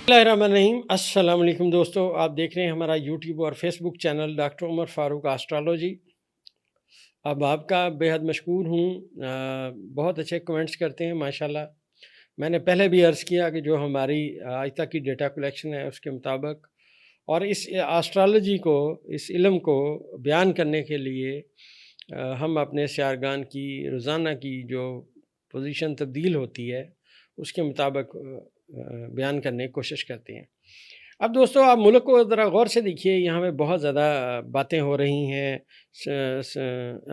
بسم اللہ الرحمن الرحیم۔ السلام علیکم دوستو، آپ دیکھ رہے ہیں ہمارا یوٹیوب اور فیس بک چینل ڈاکٹر عمر فاروق آسٹرالوجی۔ اب آپ کا بے حد مشکور ہوں، بہت اچھے کمنٹس کرتے ہیں ماشاءاللہ۔ میں نے پہلے بھی عرض کیا کہ جو ہماری آج تک کی ڈیٹا کلیکشن ہے اس کے مطابق اور اس آسٹرالوجی کو، اس علم کو بیان کرنے کے لیے ہم اپنے سیارگان کی روزانہ کی جو پوزیشن تبدیل ہوتی ہے اس کے مطابق بیان کرنے کی کوشش کرتے ہیں۔ اب دوستو، آپ ملک کو ذرا غور سے دیکھیے، یہاں پہ بہت زیادہ باتیں ہو رہی ہیں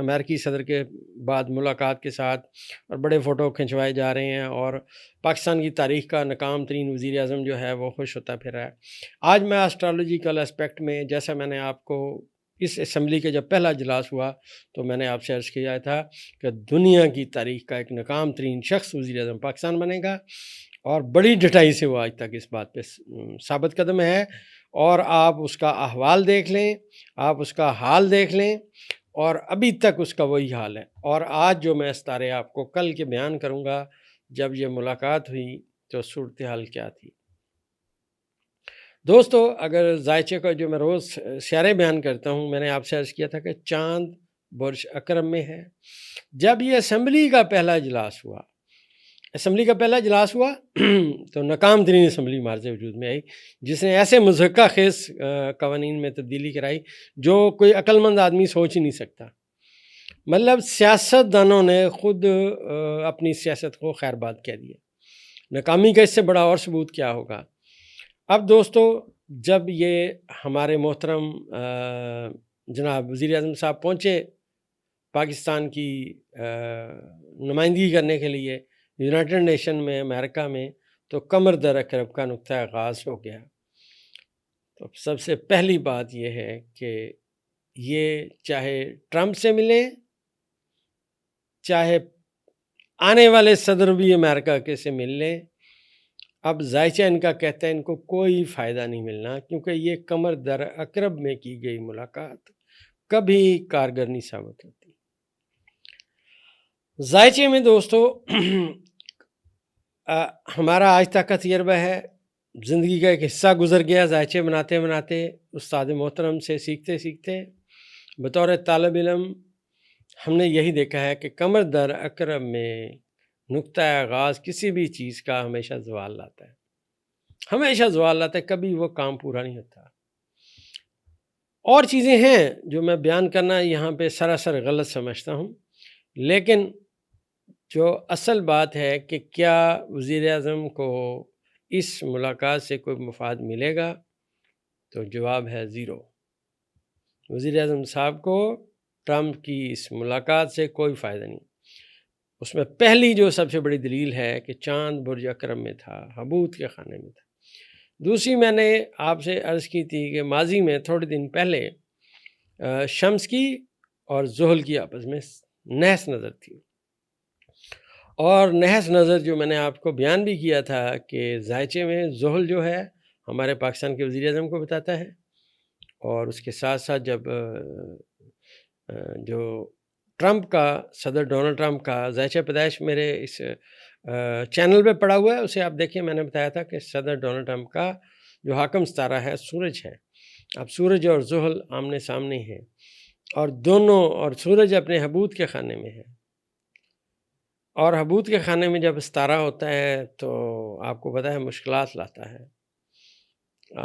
امریکی صدر کے بعد ملاقات کے ساتھ، اور بڑے فوٹو کھنچوائے جا رہے ہیں، اور پاکستان کی تاریخ کا ناکام ترین وزیر اعظم جو ہے وہ خوش ہوتا پھر رہا ہے۔ آج میں آسٹرالوجیکل اسپیکٹ میں، جیسا میں نے آپ کو اس اسمبلی کا جب پہلا اجلاس ہوا تو میں نے آپ سے عرض کیا تھا کہ دنیا کی تاریخ کا ایک ناکام ترین شخص وزیر اعظم پاکستان بنے گا، اور بڑی ڈٹائی سے وہ آج تک اس بات پہ ثابت قدم ہے۔ اور آپ اس کا احوال دیکھ لیں، آپ اس کا حال دیکھ لیں، اور ابھی تک اس کا وہی حال ہے۔ اور آج جو میں استارے آپ کو کل کے بیان کروں گا، جب یہ ملاقات ہوئی تو صورتحال کیا تھی۔ دوستو، اگر ذائچے کا جو میں روز سیارے بیان کرتا ہوں، میں نے آپ سے عرض کیا تھا کہ چاند برج اکرم میں ہے۔ جب یہ اسمبلی کا پہلا اجلاس ہوا تو ناکام ترین اسمبلی مارز وجود میں آئی، جس نے ایسے مضحکہ خیز قوانین میں تبدیلی کرائی جو کوئی عقل مند آدمی سوچ ہی نہیں سکتا۔ مطلب سیاست دانوں نے خود اپنی سیاست کو خیر باد کہہ دیا۔ ناکامی کا اس سے بڑا اور ثبوت کیا ہوگا؟ اب دوستو، جب یہ ہمارے محترم جناب وزیر اعظم صاحب پہنچے پاکستان کی نمائندگی کرنے کے لیے یونائٹڈ نیشن میں، امریکہ میں، تو کمر در اکرب کا نقطہ آغاز ہو گیا۔ تو سب سے پہلی بات یہ ہے کہ یہ چاہے ٹرمپ سے ملیں، چاہے آنے والے صدر بھی امریکہ کے سے مل لیں، اب ذائچہ ان کا کہتا ہے ان کو کوئی فائدہ نہیں ملنا، کیونکہ یہ کمر در اکرب میں کی گئی ملاقات کبھی کارگر نہیں ثابت ہوتی۔ ذائچے میں دوستو ہمارا آج تک کا تجربہ ہے، زندگی کا ایک حصہ گزر گیا ذائچے بناتے بناتے، استاد محترم سے سیکھتے سیکھتے۔ بطور طالب علم ہم نے یہی دیکھا ہے کہ کمر در اکرب میں نقطہ آغاز کسی بھی چیز کا ہمیشہ زوال لاتا ہے، کبھی وہ کام پورا نہیں ہوتا۔ اور چیزیں ہیں جو میں بیان کرنا یہاں پہ سراسر غلط سمجھتا ہوں، لیکن جو اصل بات ہے کہ کیا وزیر اعظم کو اس ملاقات سے کوئی مفاد ملے گا، تو جواب ہے زیرو۔ وزیر اعظم صاحب کو ٹرمپ کی اس ملاقات سے کوئی فائدہ نہیں۔ اس میں پہلی جو سب سے بڑی دلیل ہے کہ چاند برج اکرم میں تھا، حبوط کے خانے میں تھا۔ دوسری، میں نے آپ سے عرض کی تھی کہ ماضی میں تھوڑے دن پہلے شمس کی اور زحل کی آپس میں نحس نظر تھی، اور نحس نظر جو میں نے آپ کو بیان بھی کیا تھا کہ ذائچے میں زحل جو ہے ہمارے پاکستان کے وزیر اعظم کو بتاتا ہے، اور اس کے ساتھ ساتھ جب جو ٹرمپ کا، صدر ڈونلڈ ٹرمپ کا ذائچہ پیدائش میرے اس چینل پہ پڑا ہوا ہے، اسے آپ دیکھیں، میں نے بتایا تھا کہ صدر ڈونلڈ ٹرمپ کا جو حاکم ستارہ ہے سورج ہے۔ اب سورج اور زحل آمنے سامنے ہیں، اور دونوں، اور سورج اپنے حبوط کے خانے میں ہے، اور حبوط کے خانے میں جب ستارہ ہوتا ہے تو آپ کو پتہ ہے مشکلات لاتا ہے۔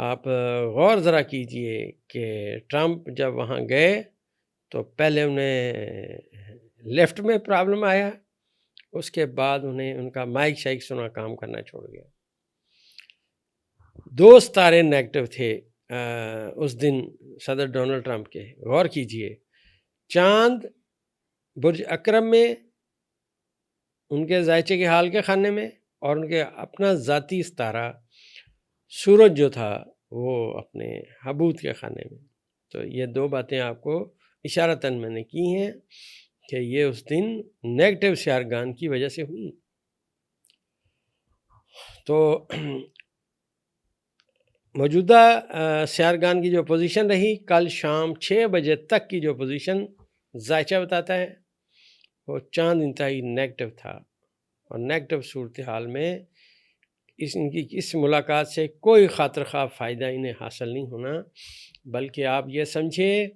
آپ غور ذرا کیجئے کہ ٹرمپ جب وہاں گئے تو پہلے انہیں لیفٹ میں پرابلم آیا، اس کے بعد انہیں ان کا مائک شائک سنا کام کرنا چھوڑ گیا۔ 2 ستارے نیگیٹو تھے اس دن صدر ڈونلڈ ٹرمپ کے، غور کیجئے، چاند برج اکرم میں ان کے ذائچے کے حال کے خانے میں، اور ان کے اپنا ذاتی ستارہ سورج جو تھا وہ اپنے حبوط کے خانے میں۔ تو یہ 2 باتیں آپ کو اشارتاً میں نے کی ہیں کہ یہ اس دن نیگیٹو سیارگان کی وجہ سے ہوئی۔ تو موجودہ سیارگان کی جو پوزیشن رہی، کل شام 6 بجے تک کی جو پوزیشن ذائچہ بتاتا ہے، وہ چاند انتہائی نیگیٹو تھا، اور نیگیٹو صورتحال میں ان کی اس ملاقات سے کوئی خاطر خواہ فائدہ انہیں حاصل نہیں ہونا، بلکہ آپ یہ سمجھے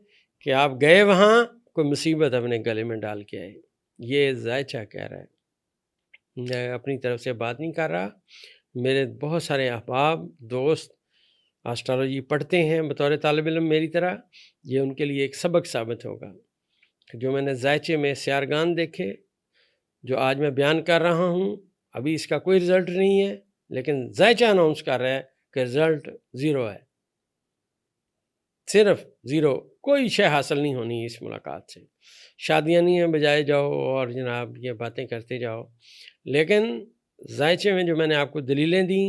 کہ آپ گئے وہاں کوئی مصیبت اپنے گلے میں ڈال کے آئے۔ یہ ذائچہ کہہ رہا ہے، میں اپنی طرف سے بات نہیں کر رہا۔ میرے بہت سارے احباب دوست آسٹرالوجی پڑھتے ہیں بطور طالب علم میری طرح، یہ ان کے لیے ایک سبق ثابت ہوگا کہ جو میں نے ذائچے میں سیارگان دیکھے، جو آج میں بیان کر رہا ہوں، ابھی اس کا کوئی رزلٹ نہیں ہے، لیکن ذائچہ اناؤنس کر رہا ہے کہ رزلٹ 0 ہے، صرف 0، کوئی شے حاصل نہیں ہونی اس ملاقات سے۔ شادیاں نہیں ہیں بجائے جاؤ اور جناب یہ باتیں کرتے جاؤ، لیکن ذائچے میں جو میں نے آپ کو دلیلیں دیں،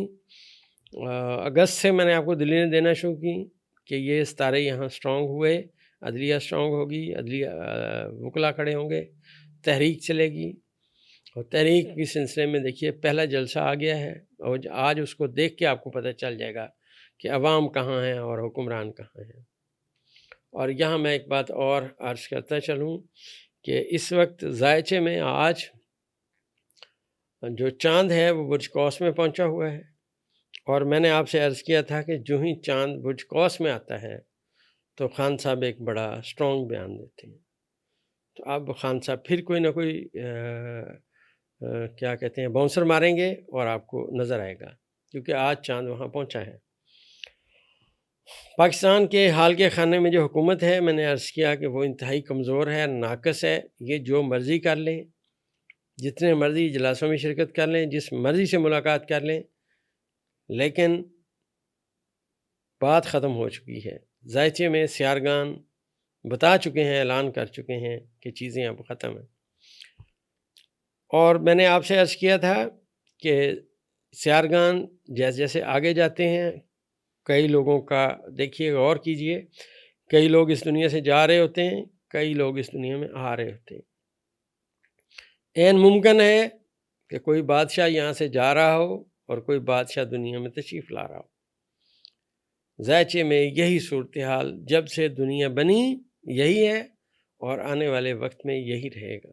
اگست سے میں نے آپ کو دلیلیں دینا شروع کی کہ یہ ستارے یہاں سٹرونگ ہوئے، عدلیہ سٹرونگ ہوگی، عدلیہ وکلا کھڑے ہوں گے، تحریک چلے گی، اور تحریک کے سلسلے میں دیکھیے پہلا جلسہ آ گیا ہے، اور آج اس کو دیکھ کے آپ کو پتہ چل جائے گا کہ عوام کہاں ہیں اور حکمران کہاں ہیں۔ اور یہاں میں ایک بات اور عرض کرتا چلوں کہ اس وقت ذائچے میں آج جو چاند ہے وہ برج قوس میں پہنچا ہوا ہے، اور میں نے آپ سے عرض کیا تھا کہ جو ہی چاند برج قوس میں آتا ہے تو خان صاحب ایک بڑا سٹرونگ بیان دیتے ہیں۔ تو اب خان صاحب پھر کوئی نہ کوئی کیا کہتے ہیں باؤنسر ماریں گے اور آپ کو نظر آئے گا، کیونکہ آج چاند وہاں پہنچا ہے۔ پاکستان کے حال کے خانے میں جو حکومت ہے، میں نے عرض کیا کہ وہ انتہائی کمزور ہے، ناقص ہے، یہ جو مرضی کر لیں، جتنے مرضی اجلاسوں میں شرکت کر لیں، جس مرضی سے ملاقات کر لیں، لیکن بات ختم ہو چکی ہے۔ ذائچے میں سیارگان بتا چکے ہیں، اعلان کر چکے ہیں کہ چیزیں اب ختم ہیں۔ اور میں نے آپ سے عرض کیا تھا کہ سیارگان جیسے جیسے آگے جاتے ہیں، کئی لوگوں کا دیکھیے غور کیجئے، کئی لوگ اس دنیا سے جا رہے ہوتے ہیں، کئی لوگ اس دنیا میں آ رہے ہوتے ہیں۔ عین ممکن ہے کہ کوئی بادشاہ یہاں سے جا رہا ہو اور کوئی بادشاہ دنیا میں تشریف لا رہا ہو۔ ذائچے میں یہی صورتحال جب سے دنیا بنی یہی ہے، اور آنے والے وقت میں یہی رہے گا۔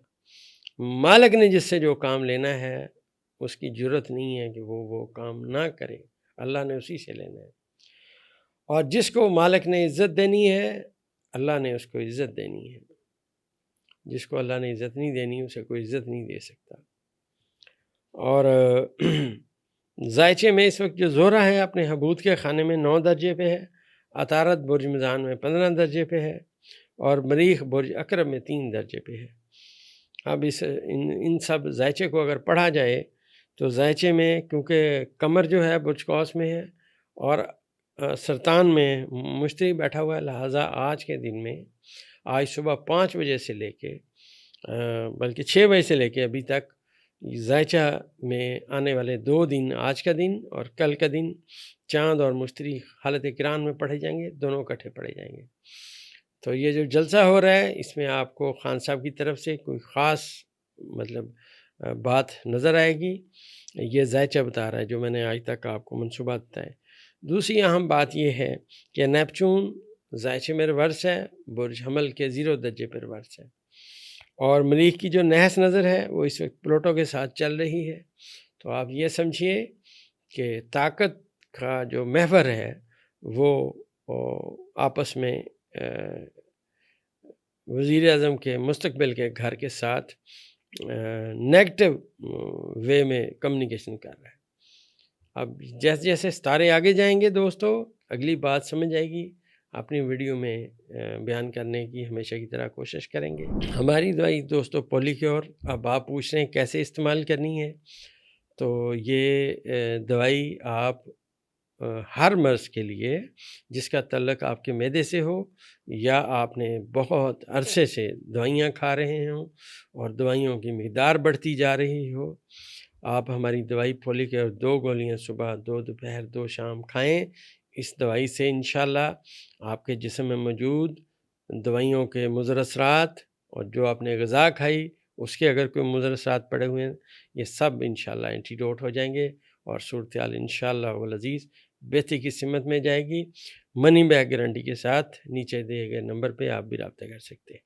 مالک نے جس سے جو کام لینا ہے اس کی جرت نہیں ہے کہ وہ کام نہ کرے، اللہ نے اسی سے لینا ہے۔ اور جس کو مالک نے عزت دینی ہے، اللہ نے اس کو عزت دینی ہے۔ جس کو اللہ نے عزت نہیں دینی اسے کوئی عزت نہیں دے سکتا۔ اور ذائچے میں اس وقت جو زہرہ ہے اپنے حبوط کے خانے میں 9 درجے پہ ہے، عطارد برج میزان میں 15 درجے پہ ہے، اور مریخ برج عقرب میں 3 درجے پہ ہے۔ اب ان سب ذائچے کو اگر پڑھا جائے تو ذائچے میں کیونکہ قمر جو ہے برج قوس میں ہے اور سرطان میں مشتری بیٹھا ہوا ہے، لہٰذا آج کے دن میں آج صبح 5 بجے سے لے کے بلکہ 6 بجے سے لے کے ابھی تک ذائچہ میں آنے والے 2 دن، آج کا دن اور کل کا دن، چاند اور مشتری حالت قران میں پڑھے جائیں گے، دونوں اکٹھے پڑھے جائیں گے۔ تو یہ جو جلسہ ہو رہا ہے اس میں آپ کو خان صاحب کی طرف سے کوئی خاص بات نظر آئے گی، یہ ذائچہ بتا رہا ہے جو میں نے آج تک آپ کو منصوبات بتائے۔ دوسری اہم بات یہ ہے کہ نیپچون ذائچے میں ریورس ہے، برج حمل کے 0 درجے پر ریورس ہے، اور مریخ کی جو نحس نظر ہے وہ اس وقت پلوٹو کے ساتھ چل رہی ہے۔ تو آپ یہ سمجھیے کہ طاقت کا جو محور ہے وہ آپس میں وزیر اعظم کے مستقبل کے گھر کے ساتھ نیگیٹو وے میں کمیونیکیشن کر رہا ہے۔ اب جیسے جیسے ستارے آگے جائیں گے دوستو، اگلی بات سمجھ آئے گی، اپنی ویڈیو میں بیان کرنے کی ہمیشہ کی طرح کوشش کریں گے۔ ہماری دوائی دوستو پولیکیور، اب آپ پوچھ رہے ہیں کیسے استعمال کرنی ہے، تو یہ دوائی آپ ہر مرض کے لیے جس کا تعلق آپ کے معدے سے ہو، یا آپ نے بہت عرصے سے دوائیاں کھا رہے ہوں اور دوائیوں کی مقدار بڑھتی جا رہی ہو، آپ ہماری دوائی پولیکیور 2 گولیاں صبح، 2 دوپہر، 2 شام کھائیں۔ اس دوائی سے انشاءاللہ آپ کے جسم میں موجود دوائیوں کے مضر اثرات اور جو آپ نے غذا کھائی اس کے اگر کوئی مضر اثرات پڑے ہوئے ہیں، یہ سب انشاءاللہ اینٹیڈوٹ ہو جائیں گے، اور صورتحال انشاءاللہ والعزیز بہتری کی سمت میں جائے گی۔ منی بیک گارنٹی کے ساتھ نیچے دیے گئے نمبر پہ آپ بھی رابطہ کر سکتے ہیں۔